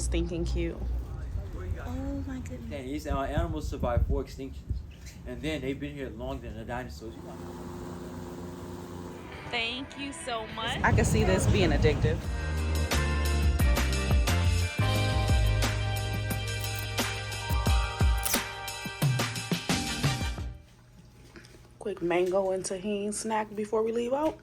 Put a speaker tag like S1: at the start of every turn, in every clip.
S1: stinking cute. Oh my goodness.
S2: And these animals survived 4 extinctions. And then they've been here longer than the dinosaurs.
S1: Thank you so much. I can see this being addictive. Quick mango and tahini snack before we leave out.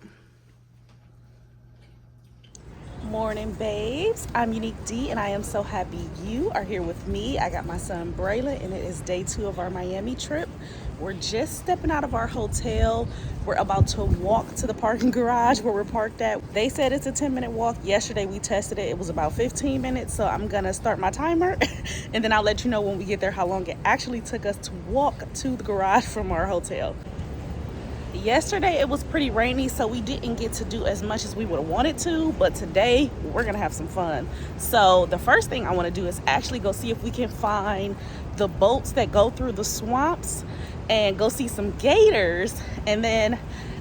S1: Morning, babes. I'm Unique D, and I am so happy you are here with me. I got my son Braylon, and it is day 2 of our Miami trip. We're just stepping out of our hotel. We're about to walk to the parking garage where we're parked at. They said it's a 10-minute walk. Yesterday we tested it. It was about 15 minutes, so I'm gonna start my timer and then I'll let you know when we get there how long it actually took us to walk to the garage from our hotel. Yesterday it was pretty rainy, so we didn't get to do as much as we would have wanted to, but today we're gonna have some fun. So the first thing I want to do is actually go see if we can find the boats that go through the swamps and go see some gators, and then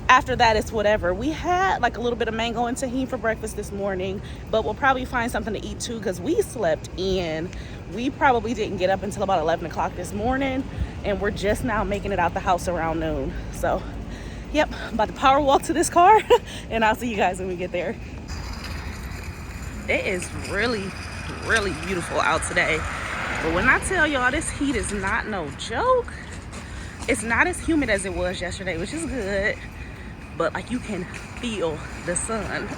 S1: after that it's whatever. We had like a little bit of mango and tahini for breakfast this morning, but we'll probably find something to eat too because we slept in. We probably didn't get up until about 11 o'clock this morning, and we're just now making it out the house around noon. So yep, I'm about to power walk to this car and I'll see you guys when we get there. It is really, really beautiful out today. But when I tell y'all this heat is not no joke, it's not as humid as it was yesterday, which is good. But like you can feel the sun.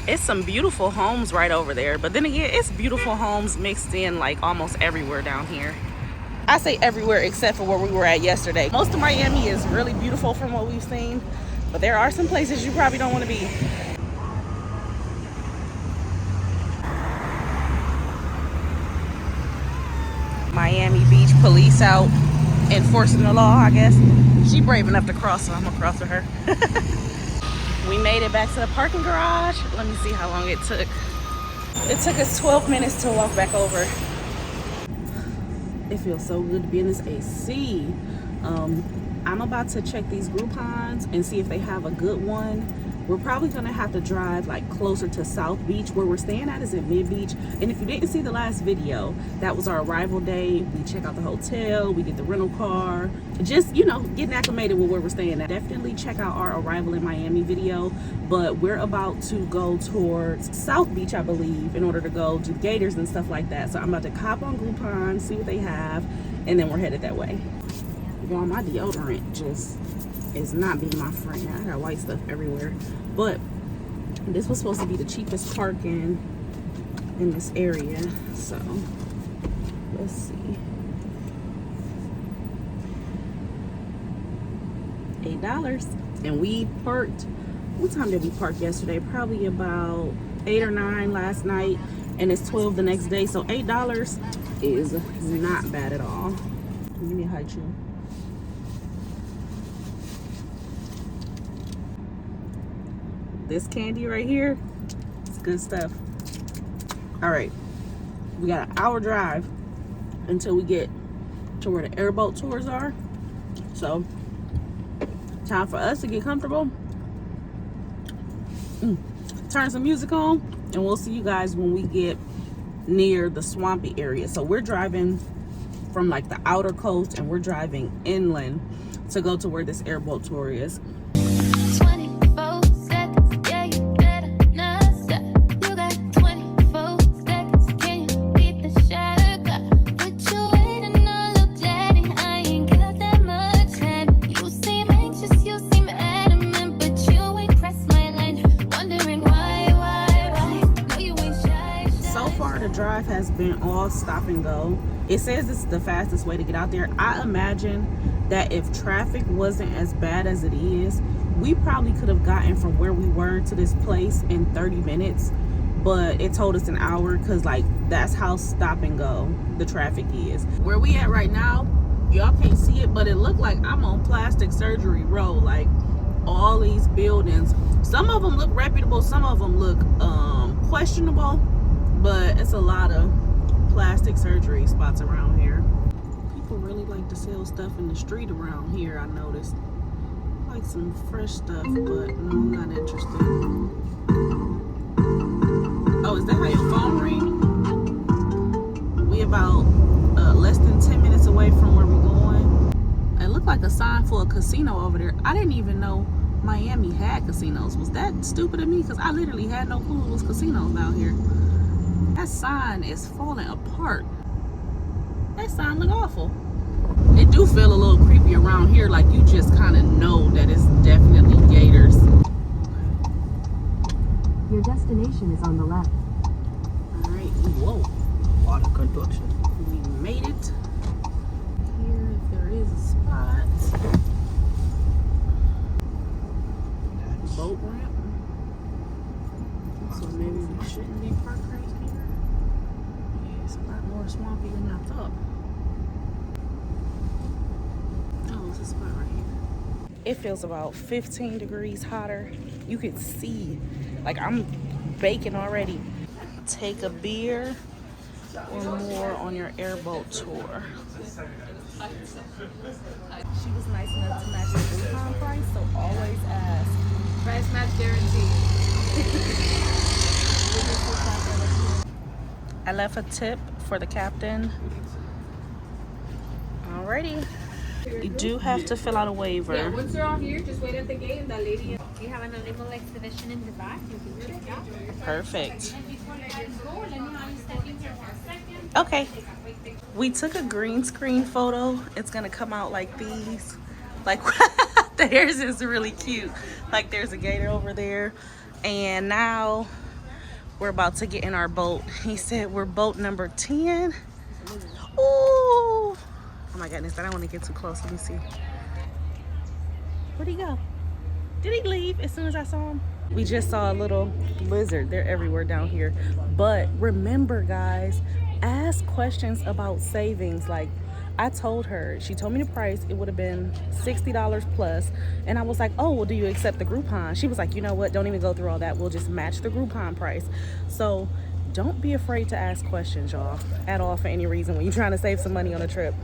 S1: It's some beautiful homes right over there. But then again, it's beautiful homes mixed in like almost everywhere down here. I say everywhere except for where we were at yesterday. Most of Miami is really beautiful from what we've seen, but there are some places you probably don't want to be. Miami Beach police out enforcing the law, I guess. She brave enough to cross, so I'm gonna cross with her. We made it back to the parking garage. Let me see how long it took. It took us 12 minutes to walk back over. It feels so good to be in this AC. I'm about to check these Groupons and see if they have a good one. We're probably gonna have to drive like closer to South Beach. Where we're staying at is in Mid Beach. And if you didn't see the last video, that was our arrival day. We check out the hotel, we get the rental car, just, you know, getting acclimated with where we're staying at. Definitely check out our arrival in Miami video. But we're about to go towards South Beach, I believe, in order to go do Gators and stuff like that. So I'm about to cop on Groupon, see what they have, and then we're headed that way. Y'all, my deodorant just is not being my friend. I got white stuff everywhere. But this was supposed to be the cheapest parking in this area. So let's see. $8. And we parked, what time did we park yesterday? Probably about 8 or 9 last night, and it's 12 the next day. So $8 is not bad at all. Give me a high chew. This candy right here, it's good stuff. All right, we got an hour drive until we get to where the airboat tours are. So time for us to get comfortable, turn some music on, and we'll see you guys when we get near the swampy area. So we're driving from like the outer coast, and we're driving inland to go to where this airboat tour is. Drive has been all stop and go. It says it's the fastest way to get out there. I imagine that if traffic wasn't as bad as it is, we probably could have gotten from where we were to this place in 30 minutes, but it told us an hour because like that's how stop and go the traffic is. Where we at right now, y'all can't see it, but it looked like I'm on Plastic Surgery Road. Like all these buildings, some of them look reputable, some of them look questionable, but it's a lot of plastic surgery spots around here. People really like to sell stuff in the street around here, I noticed. Like some fresh stuff, but no, I'm not interested. Oh, is that how your phone rings? about less than 10 minutes away from where we're going. It looked like a sign for a casino over there. I didn't even know Miami had casinos. Was that stupid of me? Because I literally had no clue it was casinos down here. That sign is falling apart. That sign look awful. It do feel a little creepy around here, like you just kind of know that it's definitely Gators.
S3: Your destination is on the left.
S1: All right, whoa.
S4: Water construction.
S1: We made it. Here, if there is a spot. Boat ramp. So maybe we shouldn't be parked right here. Yeah, it's a lot more swampy than I thought. Oh, it's a spot right here. It feels about 15 degrees hotter. You can see, like I'm baking already. Take a beer or more on your airboat tour. She was nice enough to match the Groupon price, so always ask.
S5: Price match guaranteed.
S1: I left a tip for the captain. Alrighty. You do have to fill out a waiver.
S5: Yeah, once you're all here, just wait at the gate and that lady.
S3: We have an animal exhibition in the back. You can check out.
S1: Perfect. Okay. We took a green screen photo. It's gonna come out like these. Like theirs is really cute. Like there's a gator over there. And now we're about to get in our boat. He said we're boat number 10. Ooh. Oh my goodness, I don't want to get too close. Let me see. Where'd he go? Did he leave as soon as I saw him? We just saw a little lizard. They're everywhere down here. But remember, guys, ask questions about savings. Like I told her, she told me the price. It would have been $60 plus. And I was like, oh, well, do you accept the Groupon? She was like, you know what? Don't even go through all that. We'll just match the Groupon price. So don't be afraid to ask questions, y'all, at all for any reason when you're trying to save some money on a trip.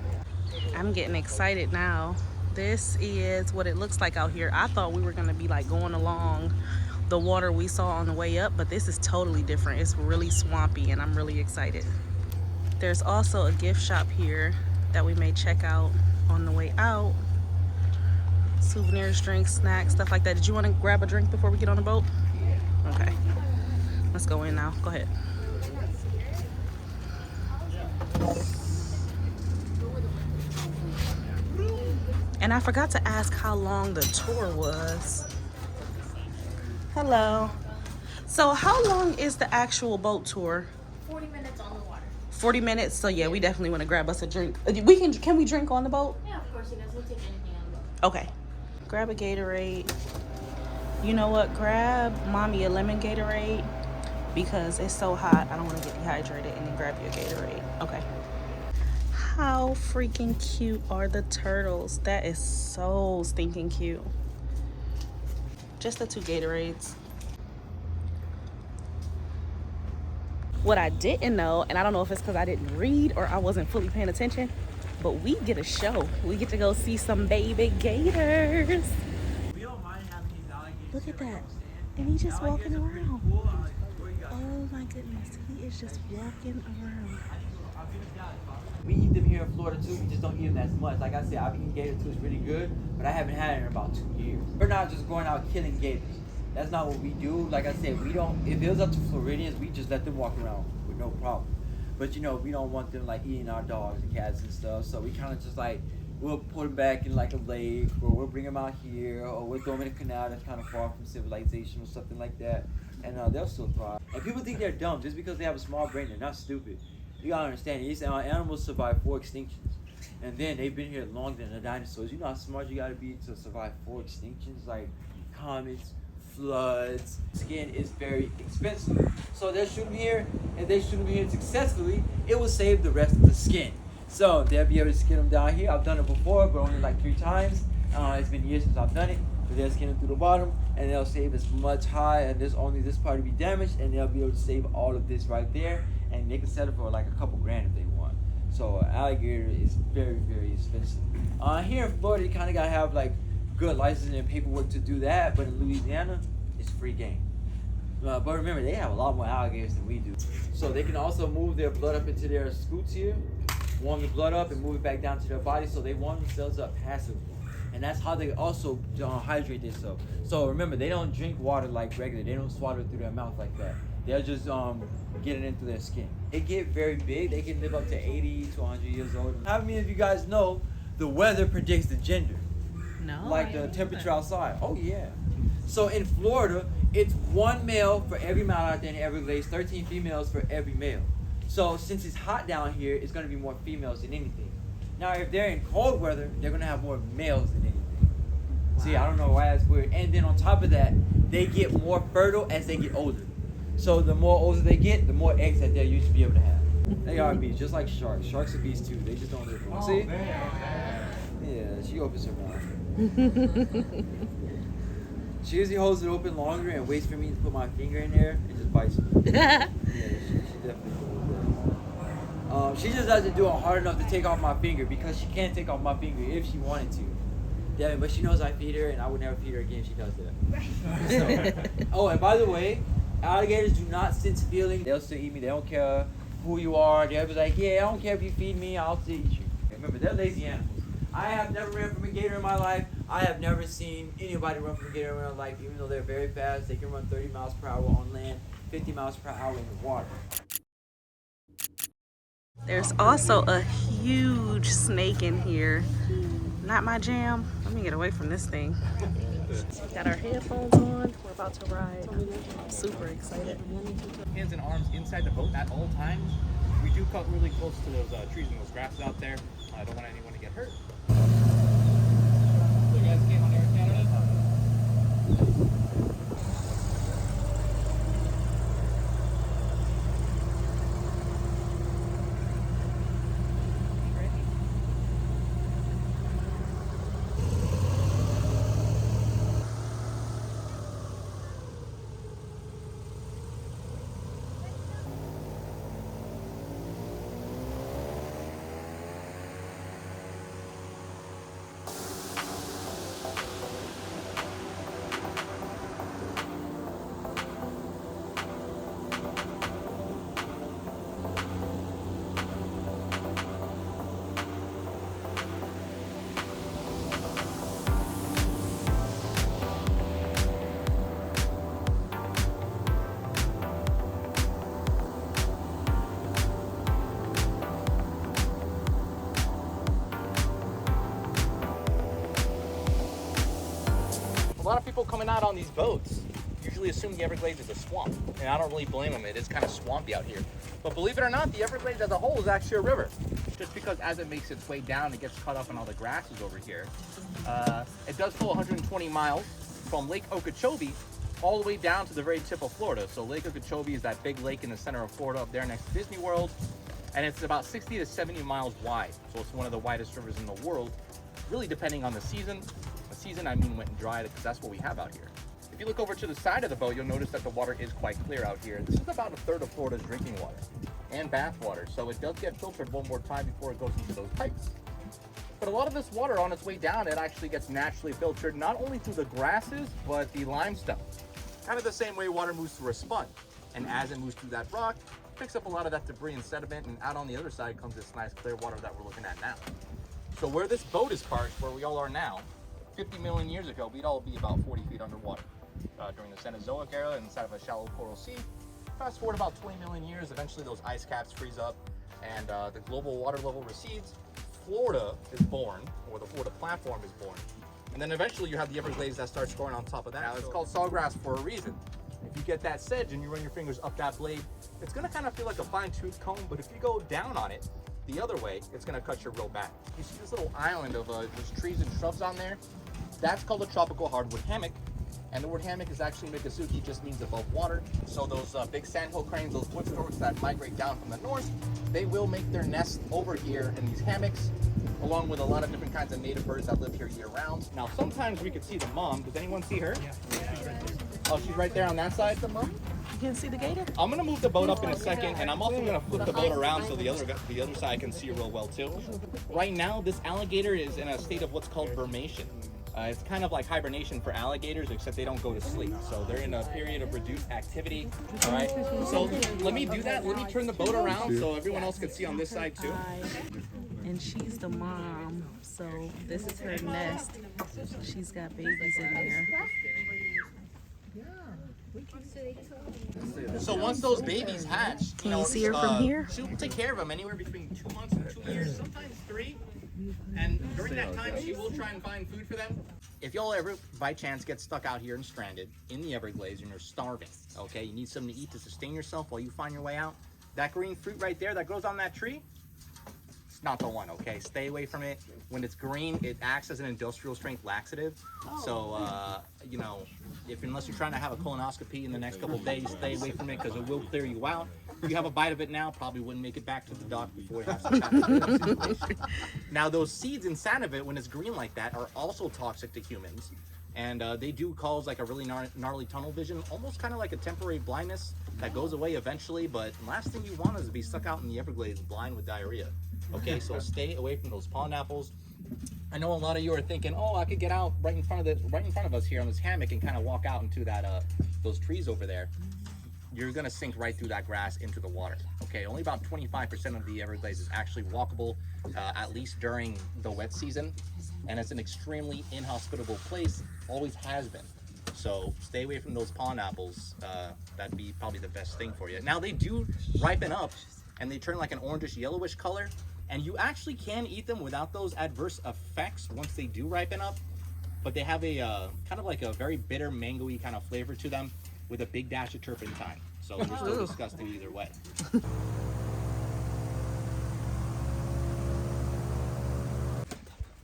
S1: I'm getting excited now. This is what it looks like out here. I thought we were gonna be like going along the water we saw on the way up, but this is totally different. It's really swampy and I'm really excited. There's also a gift shop here that we may check out on the way out. Souvenirs, drinks, snacks, stuff like that. Did you want to grab a drink before we get on the boat? Yeah. Okay. Let's go in now. Go ahead. And I forgot to ask how long the tour was. Hello. So how long is the actual boat tour?
S3: 40 minutes on the water.
S1: 40 minutes? So yeah, we definitely want to grab us a drink. Can we drink on the boat?
S3: Yeah, of course, you guys will take anything on the boat.
S1: Okay. Grab a Gatorade. You know what? Grab mommy a lemon Gatorade because it's so hot. I don't want to get dehydrated, and then grab you a Gatorade. Okay. How freaking cute are the turtles? That is so stinking cute. Just the 2 Gatorades. What I didn't know, and I don't know if it's because I didn't read or I wasn't fully paying attention, but we get a show. We get to go see some baby gators. Look at that. And he's just walking around. Oh my goodness. He is just walking around.
S2: We eat them here in Florida too. We just don't eat them as much. Like I said, I've eaten gator too. It's really good, but I haven't had it in about 2 years. We're not just going out killing gators. That's not what we do. Like I said, we don't. If it was up to Floridians, we just let them walk around with no problem. But you know, we don't want them like eating our dogs and cats and stuff. So we kind of just like we'll put them back in like a lake, or we'll bring them out here, or we'll throw them in a canal that's kind of far from civilization or something like that, and they'll still thrive. And people think they're dumb just because they have a small brain. They're not stupid. You gotta understand, these animals survived 4 extinctions, and then they've been here longer than the dinosaurs. You know how smart you gotta be to survive 4 extinctions, like comets, floods. Skin is very expensive, so they'll shoot them here, and they shoot them here successfully. It will save the rest of the skin, so they'll be able to skin them down here. I've done it before, but only like 3 times. It's been years since I've done it. But they'll skin them through the bottom, and they'll save as much high, and there's only this part to be damaged, and they'll be able to save all of this right there. And they can sell it for like a couple grand if they want. So alligator is very, very expensive. Here in Florida, you kind of gotta have like good licensing and paperwork to do that. But in Louisiana, it's free game. But remember, they have a lot more alligators than we do. So they can also move their blood up into their scutes here, warm the blood up and move it back down to their body, so they warm themselves up passively. And that's how they also hydrate themselves. So remember, they don't drink water like regular. They don't swallow it through their mouth like that. They'll just get it into their skin. They get very big. They can live up to 80 to 100 years old. How many of you guys know the weather predicts the gender?
S1: No.
S2: Like the temperature outside. Oh yeah. So in Florida, it's 1 male for every male out there in the Everglades, 13 females for every male. So since it's hot down here, it's going to be more females than anything. Now, if they're in cold weather, they're going to have more males than anything. Wow. See, I don't know why that's weird. And then on top of that, they get more fertile as they get older. So the more older they get, the more eggs that they'll usually be able to have. They are beasts, just like sharks. Sharks are beasts too. They just don't live long. See? Yeah, she opens her mouth. She usually holds it open longer and waits for me to put my finger in there and just bites me. Yeah, she definitely does that. She just doesn't do it hard enough to take off my finger because she can't take off my finger if she wanted to. Yeah, but she knows I feed her and I would never feed her again if she does that. So, oh, and by the way, alligators do not sense feeling. They'll still eat me. They don't care who you are. They'll be like, yeah, I don't care if you feed me. I'll still eat you. Remember, they're lazy animals. I have never ran from a gator in my life. I have never seen anybody run from a gator in my life, even though they're very fast. They can run 30 miles per hour on land, 50 miles per hour in the water.
S1: There's also a huge snake in here. Not my jam. Let me get away from this thing. Got our headphones on. We're about to ride. I'm super excited.
S4: Hands and arms inside the boat at all times. We do cut really close to those trees and those grasses out there. I don't want anyone to get hurt. So you guys came on Air Canada? A lot of people coming out on these boats usually assume the Everglades is a swamp, and I don't really blame them. It is kind of swampy out here. But believe it or not, the Everglades as a whole is actually a river. Just because as it makes its way down, it gets caught up in all the grasses over here. It does flow 120 miles from Lake Okeechobee all the way down to the very tip of Florida. So Lake Okeechobee is that big lake in the center of Florida up there next to Disney World. And it's about 60 to 70 miles wide. So it's one of the widest rivers in the world, really depending on the season. The season, I mean wet and dry, because that's what we have out here. If you look over to the side of the boat, you'll notice that the water is quite clear out here. This is about a third of Florida's drinking water and bath water. So it does get filtered one more time before it goes into those pipes. But a lot of this water on its way down, it actually gets naturally filtered, not only through the grasses, but the limestone. Kind of the same way water moves through a sponge. And as it moves through that rock, it picks up a lot of that debris and sediment, and out on the other side comes this nice clear water that we're looking at now. So where this boat is parked, where we all are now, 50 million years ago, we'd all be about 40 feet underwater. During the Cenozoic era inside of a shallow coral sea. Fast forward about 20 million years, eventually those ice caps freeze up and the global water level recedes. Florida is born, or the Florida platform is born. And then eventually you have the Everglades that starts growing on top of that. Now it's called sawgrass for a reason. If you get that sedge and you run your fingers up that blade, it's gonna kind of feel like a fine tooth comb, but if you go down on it, the other way, it's gonna cut you real bad. You see this little island of there's trees and shrubs on there? That's called a tropical hardwood hammock. And the word hammock is actually Miccosukee, just means above water. So those big sandhill cranes, those wood storks that migrate down from the north, they will make their nest over here in these hammocks, along with a lot of different kinds of native birds that live here year round. Now, sometimes we could see the mom. Does anyone see her? Yeah. Oh, she's right there on that side?
S1: The mom? You can see the gator?
S4: I'm gonna move the boat up in a second, and I'm also gonna flip the boat around so the other side can see real well too. Right now, this alligator is in a state of what's called vermation. It's kind of like hibernation for alligators, except they don't go to sleep. So they're in a period of reduced activity. All right. So let me do that. Let me turn the boat around so everyone else can see on this side too.
S1: And she's the mom, so this is her nest. She's got babies in there.
S4: So once those babies hatch,
S1: Can you see her from here?
S4: She'll take care of them anywhere between 2 months and 2 years, sometimes 3. And during that time, she will try and find food for them. If y'all ever, by chance, get stuck out here and stranded in the Everglades and you're starving, okay, you need something to eat to sustain yourself while you find your way out, that green fruit right there that grows on that tree, it's not the one, okay? Stay away from it. When it's green, it acts as an industrial strength laxative. So, you know, unless you're trying to have a colonoscopy in the next couple of days, stay away from it because it will clear you out. If you have a bite of it now, probably wouldn't make it back to the doc before it has some kind of situation. Now, those seeds inside of it, when it's green like that, are also toxic to humans. And they do cause like a really gnarly tunnel vision, almost kind of like a temporary blindness that goes away eventually. But last thing you want is to be stuck out in the Everglades blind with diarrhea. Okay, so stay away from those pond apples. I know a lot of you are thinking, oh, I could get out right in front of us here on this hammock and kind of walk out into that those trees over there. You're gonna sink right through that grass into the water. Okay, only about 25% of the Everglades is actually walkable, at least during the wet season. And it's an extremely inhospitable place, always has been. So stay away from those pond apples. That'd be probably the best thing for you. Now they do ripen up and they turn like an orangish yellowish color. And you actually can eat them without those adverse effects once they do ripen up. But they have a kind of like a very bitter mango-y kind of flavor to them with a big dash of turpentine. So they're still disgusting either way.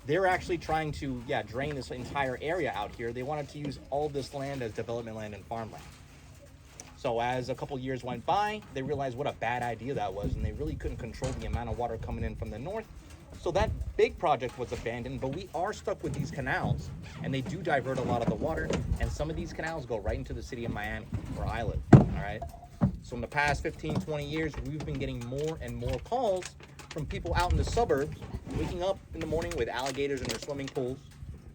S4: They're actually trying to, drain this entire area out here. They wanted to use all this land as development land and farmland. So as a couple years went by, they realized what a bad idea that was, and they really couldn't control the amount of water coming in from the north. So that big project was abandoned, but we are stuck with these canals, and they do divert a lot of the water, and some of these canals go right into the city of Miami, where I live, all right? So in the past 15, 20 years, we've been getting more and more calls from people out in the suburbs, waking up in the morning with alligators in their swimming pools,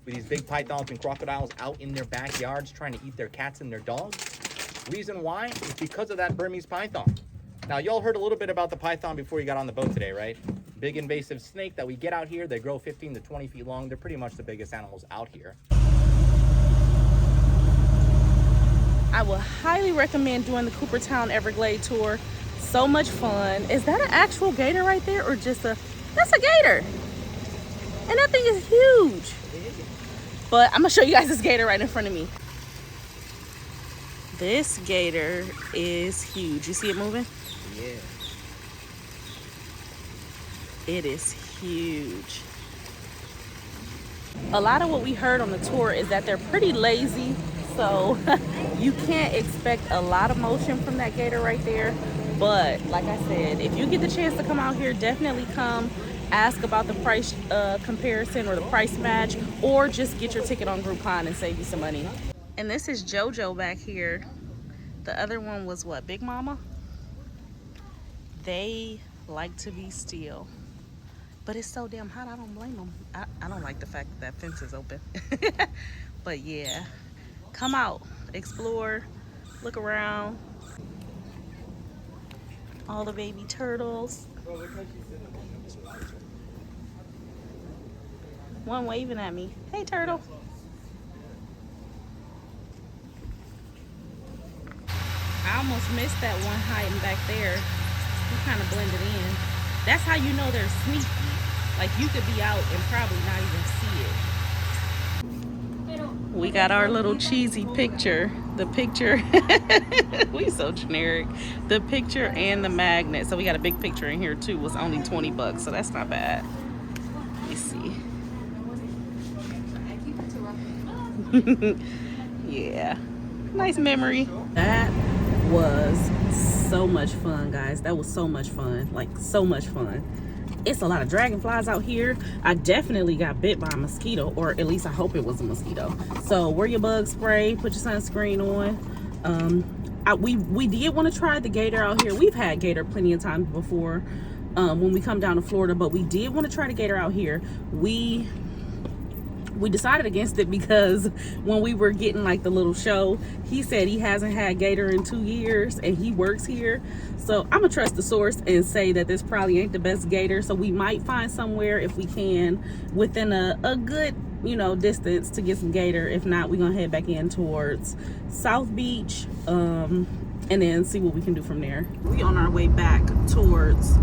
S4: with these big pythons and crocodiles out in their backyards trying to eat their cats and their dogs. Reason why is because of that Burmese python. Now, y'all heard a little bit about the python before you got on the boat today, right? Big invasive snake that we get out here. They grow 15 to 20 feet long. They're pretty much the biggest animals out here.
S1: I would highly recommend doing the Coopertown Everglades tour. So much fun. Is that an actual gator right there or just that's a gator? And that thing is huge. But I'm gonna show you guys this gator right in front of me. This gator is huge. You see it moving?
S2: Yeah.
S1: It is huge. A lot of what we heard on the tour is that they're pretty lazy, so you can't expect a lot of motion from that gator right there. But like I said, if you get the chance to come out here, definitely come. Ask about the price comparison or the price match, or just get your ticket on Groupon and save you some money. And this is JoJo back here. The other one was what, Big Mama? They like to be still. But it's so damn hot, I don't blame them. I don't like the fact that fence is open. But yeah, come out, explore, look around. All the baby turtles. One waving at me. Hey, turtle. I almost missed that one hiding back there. He kind of blended in. That's how you know they're sneaky. Like you could be out and probably not even see it. We got our little cheesy picture. The picture, we so generic. The picture and the magnet. So we got a big picture in here too. It was only 20 bucks, so that's not bad. Let me see. Yeah, nice memory. That was so much fun, guys. That was so much fun, like so much fun. It's a lot of dragonflies out here. I definitely got bit by a mosquito, or at least I hope it was a mosquito. So wear your bug spray, put your sunscreen on. We did want to try the gator out here. We've had gator plenty of times before when we come down to Florida, but we did want to try the gator out here. We We decided against it because when we were getting like the little show, he said he hasn't had gator in 2 years and he works here. So I'm gonna trust the source and say that this probably ain't the best gator. So we might find somewhere, if we can, within a good, you know, distance to get some gator. If not, we're gonna head back in towards South Beach and then see what we can do from there. We on our way back towards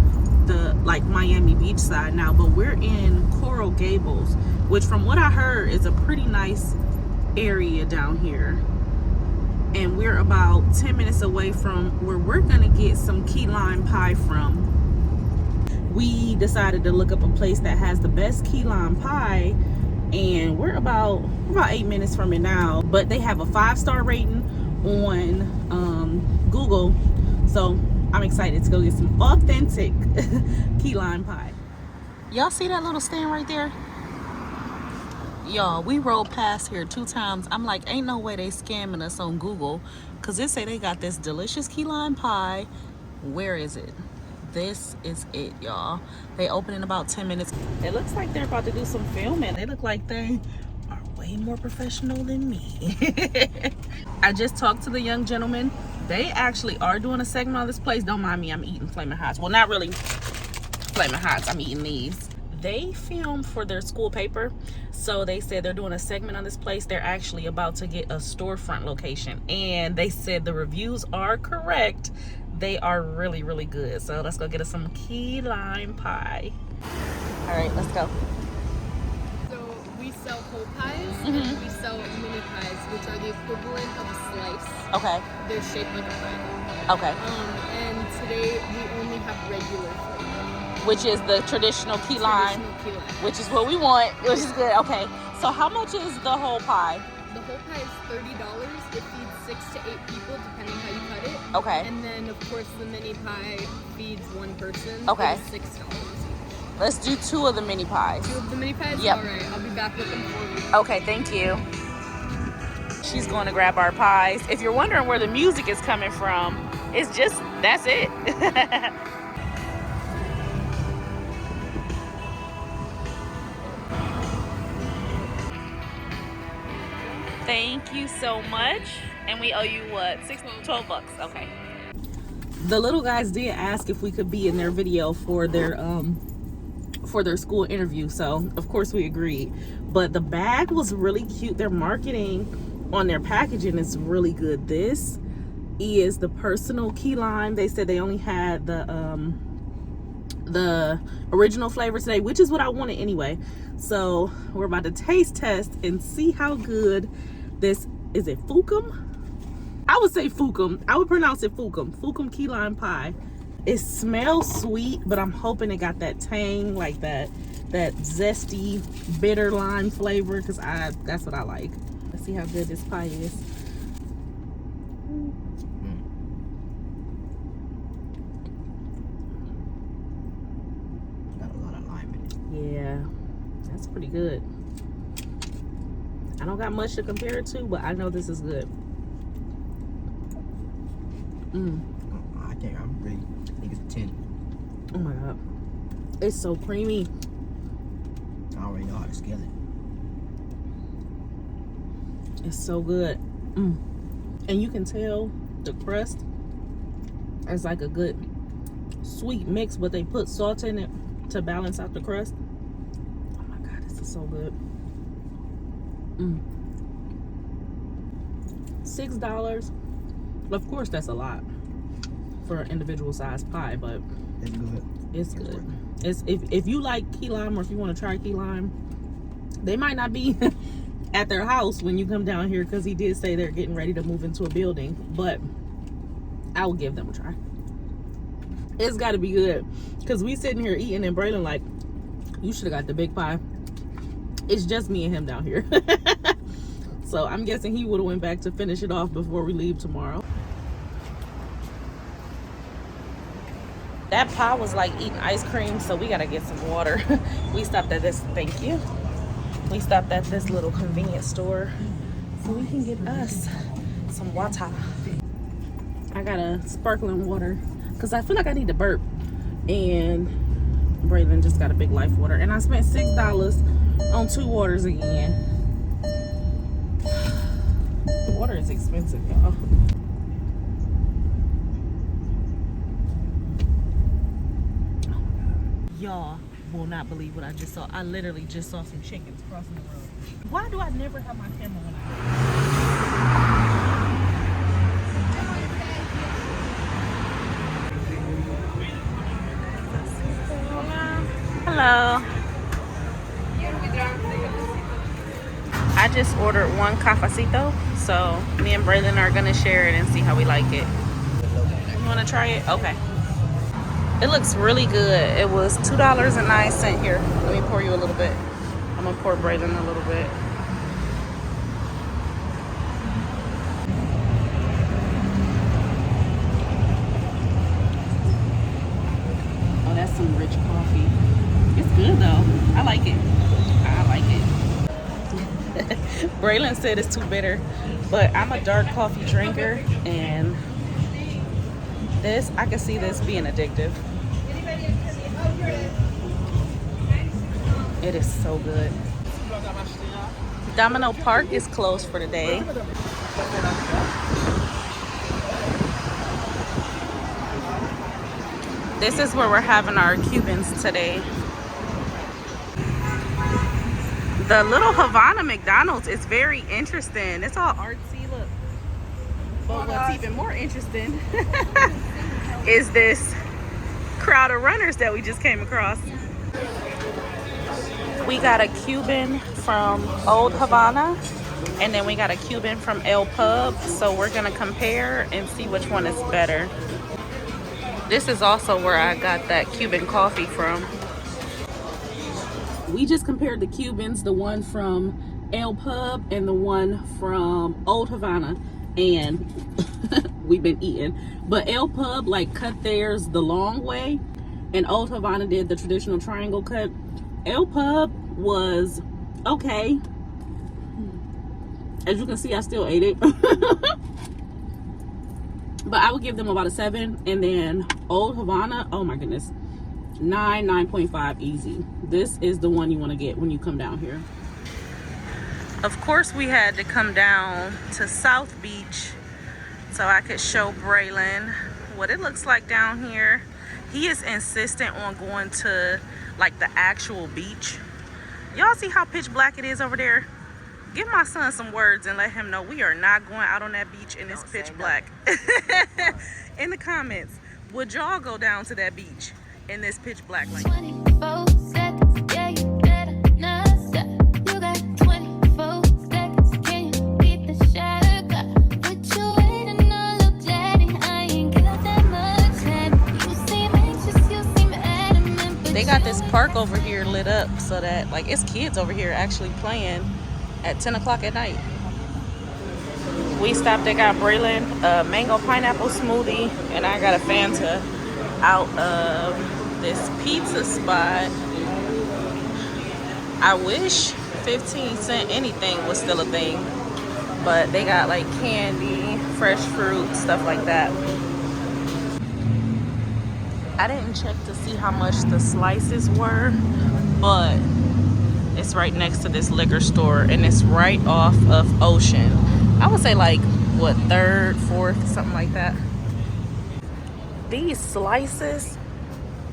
S1: the like Miami Beach side now, but we're in Coral Gables, which from what I heard is a pretty nice area down here. And we're about 10 minutes away from where we're gonna get some key lime pie from. We decided to look up a place that has the best key lime pie, and we're about 8 minutes from it now, but they have a 5-star rating on Google, so I'm excited to go get some authentic key lime pie. Y'all see that little stand right there? Y'all, we rolled past here 2 times. I'm like, ain't no way they scamming us on Google, because they say they got this delicious key lime pie. Where is it? This is it, y'all. They open in about 10 minutes. It looks like they're about to do some filming. They look like they are way more professional than me. I just talked to the young gentleman. They actually are doing a segment on this place. Don't mind me, I'm eating Flamin' Hots. Well, not really Flamin' Hots, I'm eating these. They filmed for their school paper, so they said they're doing a segment on this place. They're actually about to get a storefront location, and they said the reviews are correct. They are really, really good. So let's go get us some key lime pie. All right, let's go.
S5: So we sell whole pies and we sell mini pies, which are the equivalent of a slice.
S1: Okay.
S5: They're shaped like a pie.
S1: Okay.
S5: And today we only have regular flavor.
S1: Which is the traditional key lime, which is what we want, which is good. Okay. So how much is the whole pie?
S5: The whole pie is $30. It feeds 6 to 8 people, depending how you cut it.
S1: Okay.
S5: And then, of course, the mini pie feeds 1 person.
S1: Okay.
S5: It's $6 each.
S1: Let's do 2 of the mini pies.
S5: 2 of the mini pies?
S1: Yep.
S5: All right. I'll be back with them for you.
S1: Okay, thank you. She's going to grab our pies. If you're wondering where the music is coming from, it's just, that's it. Thank you so much. And we owe you what? 12 bucks. Okay. The little guys did ask if we could be in their video for their school interview, so of course we agreed. But the bag was really cute. Their marketing on their packaging is really good. This is the personal key lime. They said they only had the original flavor today, which is what I wanted anyway. So we're about to taste test and see how good this is. It Fookem? I would say Fookem. I would pronounce it Fookem. Fookem key lime pie. It smells sweet, but I'm hoping it got that tang, like that zesty, bitter lime flavor, because that's what I like. Let's see how good this pie is.
S2: Got a lot of lime in it.
S1: Yeah, that's pretty good. I don't got much to compare it to, but I know this is good.
S2: I think it's a 10.
S1: Oh my god, it's so creamy.
S2: I already know how to scale it.
S1: It's so good. And you can tell the crust is like a good sweet mix, but they put salt in it to balance out the crust. Oh my god, this is so good. $6. Of course, that's a lot for an individual size pie, but
S2: It's good.
S1: it's good. It's if you like key lime, or if you want to try key lime, they might not be at their house when you come down here, because he did say they're getting ready to move into a building, but I will give them a try. It's got to be good, because we sitting here eating and Braylon like, you should have got the big pie. It's just me and him down here. So I'm guessing he would have went back to finish it off before we leave tomorrow. That pie was like eating ice cream, so we gotta get some water. We stopped at this, thank you. We stopped at this little convenience store so we can get us some water. I got a sparkling water because I feel like I need to burp. And Braylon just got a big life water. And I spent $6 on 2 waters again. The water is expensive, y'all. Y'all will not believe what I just saw. I literally just saw some chickens crossing the road. Why do I never have my camera when I Hello. I just ordered 1 cafecito, so me and Braylon are gonna share it and see how we like it. You wanna try it? Okay. It looks really good. It was $2.09 here. Let me pour you a little bit. I'm gonna pour Braylon a little bit. Oh, that's some rich coffee. It's good though. I like it. I like it. Braylon said it's too bitter, but I'm a dark coffee drinker, and this, I can see this being addictive. It is so good. Domino Park is closed for the day. This is where we're having our Cubans today. The Little Havana McDonald's is very interesting. It's all artsy, look. But what's even more interesting is this crowd of runners that we just came across. We got a Cuban from Old Havana, and then we got a Cuban from El Pub. So we're gonna compare and see which one is better. This is also where I got that Cuban coffee from. We just compared the Cubans, the one from El Pub and the one from Old Havana, and we've been eating. But El Pub like cut theirs the long way, and Old Havana did the traditional triangle cut. El Pub was okay. As you can see, I still ate it. But I would give them about a 7. And then Old Havana, oh my goodness, 9.5 easy. This is the one you want to get when you come down here. Of course, we had to come down to South Beach so I could show Braylon what it looks like down here. He is insistent on going to like the actual beach. Y'all see how pitch black it is over there? Give my son some words and let him know we are not going out on that beach and it's pitch black. In the comments, would y'all go down to that beach in this pitch black like
S6: 24 seconds, yeah, you better not stop. You got 24 seconds, can you beat the shot? What you waiting on, little daddy? I ain't got that much time. You seem anxious, you seem adamant, but
S1: they got this park over here lit up so that like it's kids over here actually playing at 10 o'clock at night. We stopped and got Braylon a mango pineapple smoothie, and I got a Fanta out of this pizza spot. I wish 15-cent anything was still a thing, but they got like candy, fresh fruit, stuff like that. I didn't check to see how much the slices were, but it's right next to this liquor store, and it's right off of Ocean. I would say like, what, 3rd, 4th, something like that. These slices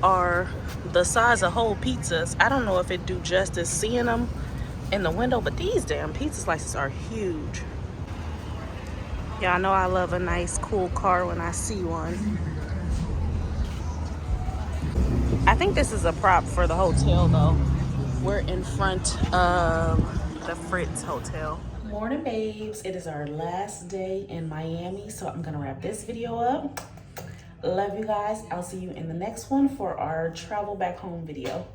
S1: are the size of whole pizzas. I don't know if it do justice seeing them in the window, but these damn pizza slices are huge. Y'all know I love a nice cool car when I see one. I think this is a prop for the hotel though. We're in front of the Fritz Hotel. Morning, babes. It is our last day in Miami, so I'm gonna wrap this video up. Love you guys. I'll see you in the next one for our travel back home video.